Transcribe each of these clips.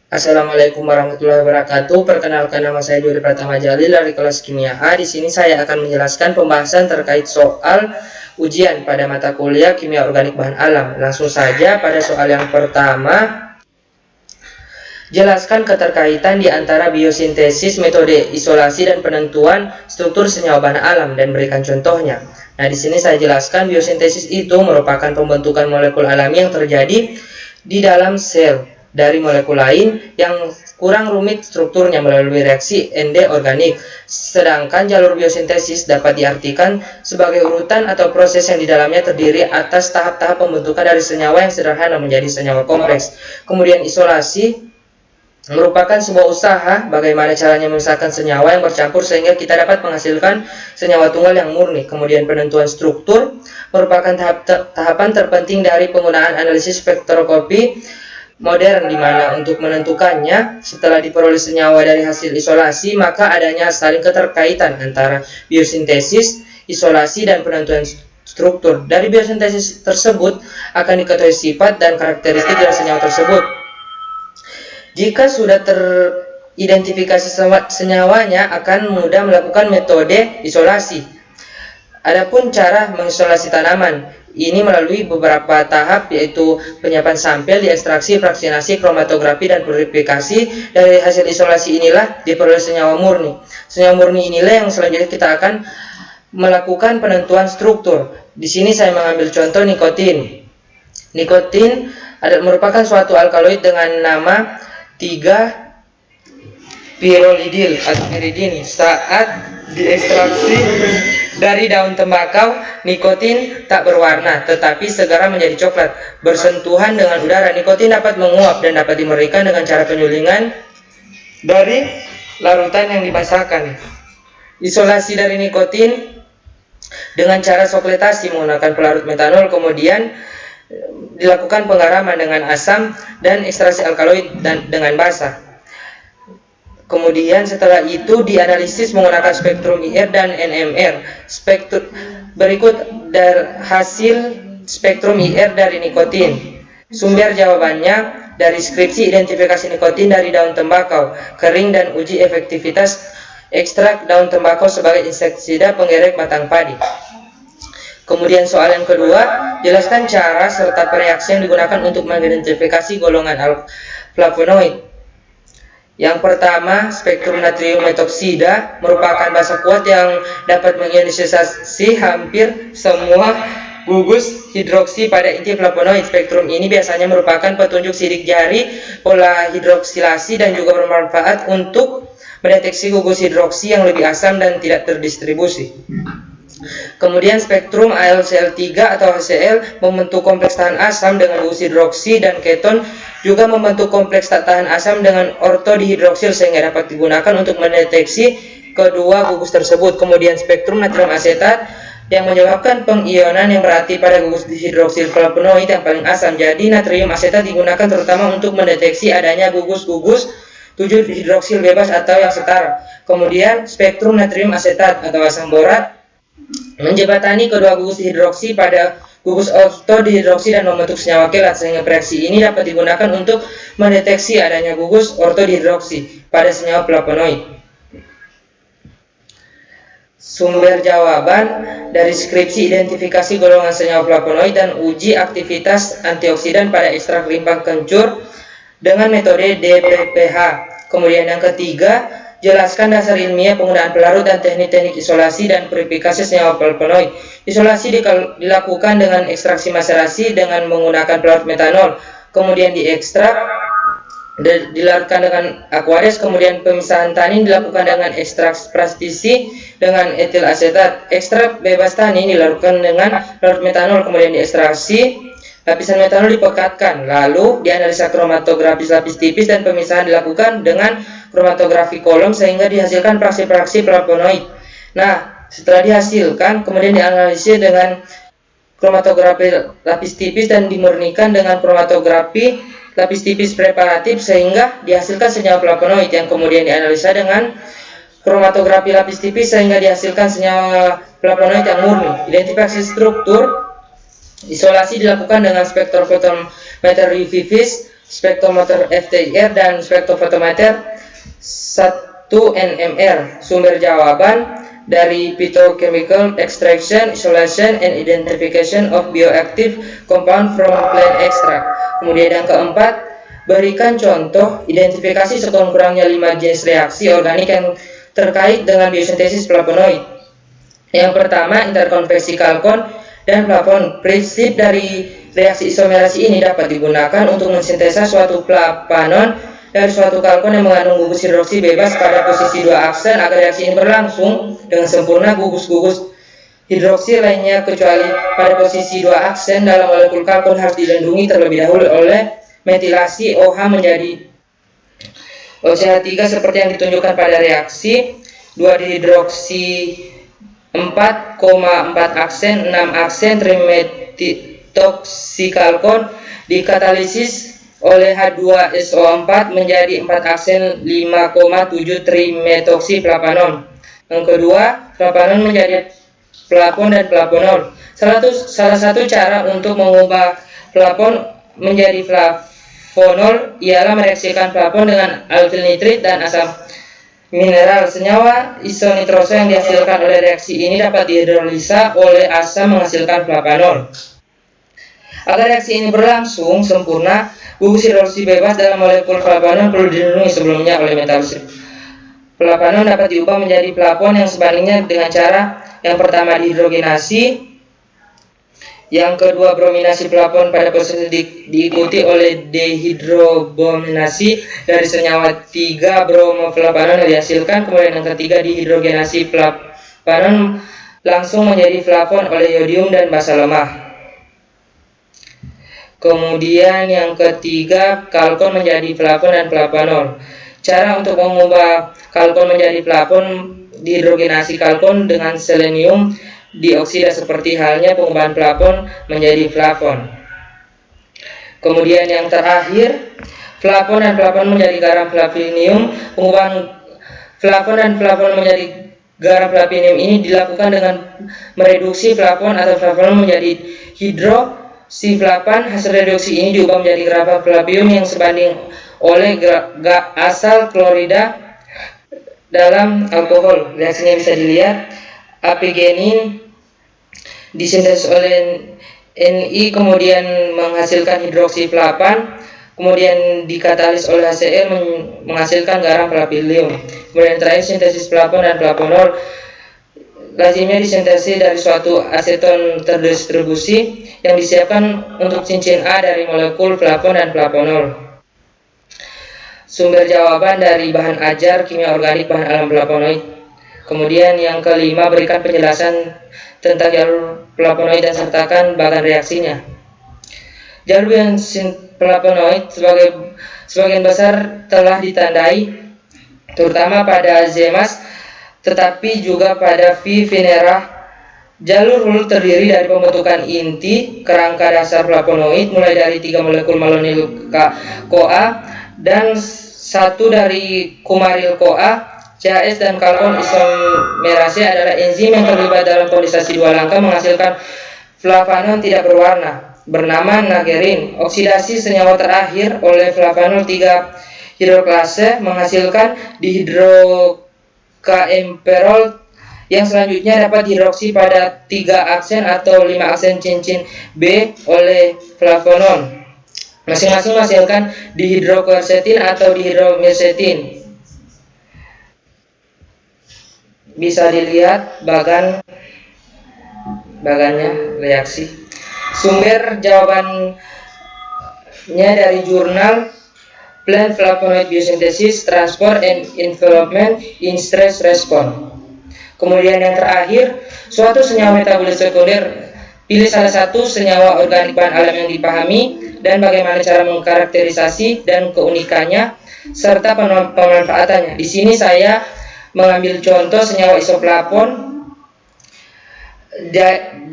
Assalamualaikum warahmatullahi wabarakatuh. Perkenalkan, nama saya Dodi Pratama Jalil dari kelas Kimia A. Di sini saya akan menjelaskan pembahasan terkait soal ujian pada mata kuliah Kimia Organik Bahan Alam. Langsung saja pada soal yang pertama. Jelaskan keterkaitan di antara biosintesis, metode isolasi, dan penentuan struktur senyawa bahan alam dan berikan contohnya. Nah, di sini saya jelaskan biosintesis itu merupakan pembentukan molekul alami yang terjadi di dalam sel dari molekul lain yang kurang rumit strukturnya melalui reaksi endeorganik. Sedangkan jalur biosintesis dapat diartikan sebagai urutan atau proses yang di dalamnya terdiri atas tahap-tahap pembentukan dari senyawa yang sederhana menjadi senyawa kompleks. Kemudian isolasi merupakan sebuah usaha bagaimana caranya memisahkan senyawa yang bercampur sehingga kita dapat menghasilkan senyawa tunggal yang murni. Kemudian penentuan struktur merupakan tahapan terpenting dari penggunaan analisis spektroskopi modern, di mana untuk menentukannya setelah diperoleh senyawa dari hasil isolasi, maka adanya saling keterkaitan antara biosintesis, isolasi, dan penentuan struktur. Dari biosintesis tersebut akan diketahui sifat dan karakteristik dari senyawa tersebut. Jika sudah teridentifikasi senyawanya, akan mudah melakukan metode isolasi. Adapun cara mengisolasi tanaman, ini melalui beberapa tahap, yaitu penyiapan sampel, diekstraksi, fraksinasi, kromatografi, dan purifikasi. Dari hasil isolasi inilah diperoleh senyawa murni. Senyawa murni inilah yang selanjutnya kita akan melakukan penentuan struktur. Di sini saya mengambil contoh nikotin. Nikotin merupakan suatu alkaloid dengan nama 3-pyrrolidil atau pyridin. Saat diekstraksi dari daun tembakau, nikotin tak berwarna tetapi segera menjadi coklat. Bersentuhan dengan udara, nikotin dapat menguap dan dapat dimurnikan dengan cara penyulingan dari larutan yang dipasangkan. Isolasi dari nikotin dengan cara sokletasi menggunakan pelarut metanol, kemudian dilakukan penggaraman dengan asam dan ekstraksi alkaloid dengan basa. Kemudian setelah itu dianalisis menggunakan spektrum IR dan NMR. Berikut dari hasil spektrum IR dari nikotin. Sumber jawabannya dari skripsi identifikasi nikotin dari daun tembakau kering dan uji efektivitas ekstrak daun tembakau sebagai insektisida penggerek batang padi. Kemudian soal yang kedua, jelaskan cara serta reaksi yang digunakan untuk mengidentifikasi golongan flavonoid. Yang pertama, spektrum natrium metoksida merupakan basa kuat yang dapat mengionisasi hampir semua gugus hidroksi pada inti flavonoid. Spektrum ini biasanya merupakan petunjuk sidik jari pola hidroksilasi dan juga bermanfaat untuk mendeteksi gugus hidroksi yang lebih asam dan tidak terdistribusi. Kemudian spektrum AlCl3 atau HCl membentuk kompleks tahan asam dengan gugus hidroksi, dan keton juga membentuk kompleks tak tahan asam dengan ortodihidroksil sehingga dapat digunakan untuk mendeteksi kedua gugus tersebut. Kemudian spektrum natrium asetat yang menyebabkan pengionan yang berarti pada gugus hidroksil flavonoid yang paling asam. Jadi natrium asetat digunakan terutama untuk mendeteksi adanya gugus-gugus 7 hidroksil bebas atau yang setara. Kemudian spektrum natrium asetat atau asam borat menjembatani kedua gugus hidroksi pada gugus ortodihidroksi dan membentuk senyawa kelat, sehingga reaksi ini dapat digunakan untuk mendeteksi adanya gugus ortodihidroksi pada senyawa flavonoid. Sumber jawaban dari skripsi identifikasi golongan senyawa flavonoid dan uji aktivitas antioksidan pada ekstrak limbah kencur dengan metode DPPH. Kemudian yang ketiga, jelaskan dasar ilmiah penggunaan pelarut dan teknik-teknik isolasi dan purifikasi senyawa flavonoid. Isolasi dilakukan dengan ekstraksi maserasi dengan menggunakan pelarut metanol, kemudian diekstrak, dilarutkan dengan aqueous, kemudian pemisahan tanin dilakukan dengan ekstrak plastisi dengan etil asetat. Ekstrak bebas tanin dilarutkan dengan pelarut metanol, kemudian diekstraksi, lapisan metanol dipekatkan, lalu dianalisa kromatografis lapis tipis dan pemisahan dilakukan dengan kromatografi kolom sehingga dihasilkan fraksi-fraksi flavonoid. Nah, setelah dihasilkan kemudian dianalisis dengan kromatografi lapis tipis dan dimurnikan dengan kromatografi lapis tipis preparatif sehingga dihasilkan senyawa flavonoid yang kemudian dianalisa dengan kromatografi lapis tipis sehingga dihasilkan senyawa flavonoid yang murni. Identifikasi struktur isolasi dilakukan dengan spektrofotometer UV vis spektrometer FTIR dan spektrofotometer 1 NMR. Sumber jawaban dari Phytochemical Extraction, Isolation, and Identification of Bioactive Compound from Plant Extract. Kemudian yang keempat, berikan contoh identifikasi sekurang-kurangnya 5 jenis reaksi organik yang terkait dengan biosintesis flavonoid. Yang pertama, interkonveksi kalkon dan flavon. Prinsip dari reaksi isomerasi ini dapat digunakan untuk mensintesa suatu flavonon dari suatu kalkon yang mengandung gugus hidroksi bebas pada posisi 2 aksen. Agar reaksi ini berlangsung dengan sempurna, gugus-gugus hidroksi lainnya kecuali pada posisi 2 aksen dalam molekul kalkon harus dilindungi terlebih dahulu oleh metilasi OH menjadi OCH3 seperti yang ditunjukkan pada reaksi 2-dihidroksi 4,4 aksen 6 aksen trimetoksikalkon dikatalisis oleh H2SO4 menjadi 4 aksen 5,7 trimetoksiflavonon. Yang kedua, flavonon menjadi flavon dan flavonol. Salah satu cara untuk mengubah flavon menjadi flavonol ialah mereaksikan flavon dengan alkyl nitrit dan asam mineral. Senyawa isonitrosa yang dihasilkan oleh reaksi ini dapat dihidrolisa oleh asam menghasilkan flavanol. Agar reaksi ini berlangsung sempurna, gugus hidroksi bebas dalam molekul flavanol perlu dilindungi sebelumnya oleh metabolisme. Flavanol dapat diubah menjadi flavon yang sebandingnya dengan cara yang pertama dihidrogenasi, yang kedua brominasi flavon pada proses diikuti oleh dehidrobominasi dari senyawa 3 bromoflavonon yang dihasilkan. Kemudian yang ketiga dihidrogenasi flavonon langsung menjadi flavon oleh yodium dan basa lemah. Kemudian yang ketiga, kalkon menjadi flavon dan flavonol. Cara untuk mengubah kalkon menjadi flavon, dihidrogenasi kalkon dengan selenium dioksida seperti halnya pengubahan flavon menjadi flavon. Kemudian yang terakhir, flavon dan flavon menjadi garam flavinium. Pengubahan flavon dan flavon menjadi garam flavinium ini dilakukan dengan mereduksi flavon atau flavonol menjadi hidroksiflavan. Hasil reduksi ini diubah menjadi garam flavium yang sebanding oleh asal klorida dalam alkohol. Reaksinya bisa dilihat, apigenin disintesis oleh Ni kemudian menghasilkan hidroksiflavan, kemudian dikatalis oleh HCl menghasilkan garam flavinium. Kemudian terakhir sintesis flavon dan flavonol lazimnya disintesis dari suatu aseton terdistribusi yang disiapkan untuk cincin A dari molekul flavon dan flavonol. Sumber jawaban dari bahan ajar kimia organik bahan alam flavonoid. Kemudian yang kelima, berikan penjelasan tentang jalur flavonoid dan sertakan bagan reaksinya. Jalur flavonoid sebagian besar telah ditandai terutama pada Zemas tetapi juga pada V. vinera. Jalur hulu terdiri dari pembentukan inti kerangka dasar flavonoid mulai dari 3 molekul malonyl CoA dan 1 dari kumaril-CoA. CHS dan kalkon isomerase adalah enzim yang terlibat dalam kondensasi 2 langkah menghasilkan flavonon tidak berwarna bernama nagerin. Oksidasi senyawa terakhir oleh flavonol 3 hidroklase menghasilkan dihidrokaemperol yang selanjutnya dapat dihidroksi pada 3 aksen atau 5 aksen cincin B oleh flavonol. Masing-masing menghasilkan dihidroquercetin atau dihidromycetin. Bisa dilihat bagannya reaksi. Sumber jawabannya dari jurnal Plant Flavonoid Biosynthesis, Transport and Envelopment in Stress Response. Kemudian yang terakhir, suatu senyawa metabolit sekunder. Pilih salah satu senyawa organik bahan alam yang dipahami dan bagaimana cara mengkarakterisasi dan keunikannya serta pemanfaatannya. Di sini saya mengambil contoh senyawa isoflavon,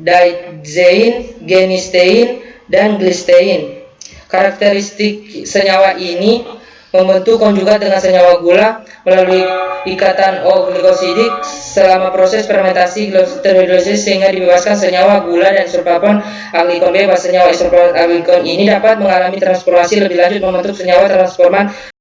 diazein, genistein, dan glistein. Karakteristik senyawa ini membentuk konjugat dengan senyawa gula melalui ikatan O-glikosidik selama proses fermentasi glikohidrolisis sehingga dibebaskan senyawa gula dan isopropan aglikon bebas. Senyawa isopropan aglikon ini dapat mengalami transformasi lebih lanjut membentuk senyawa transforman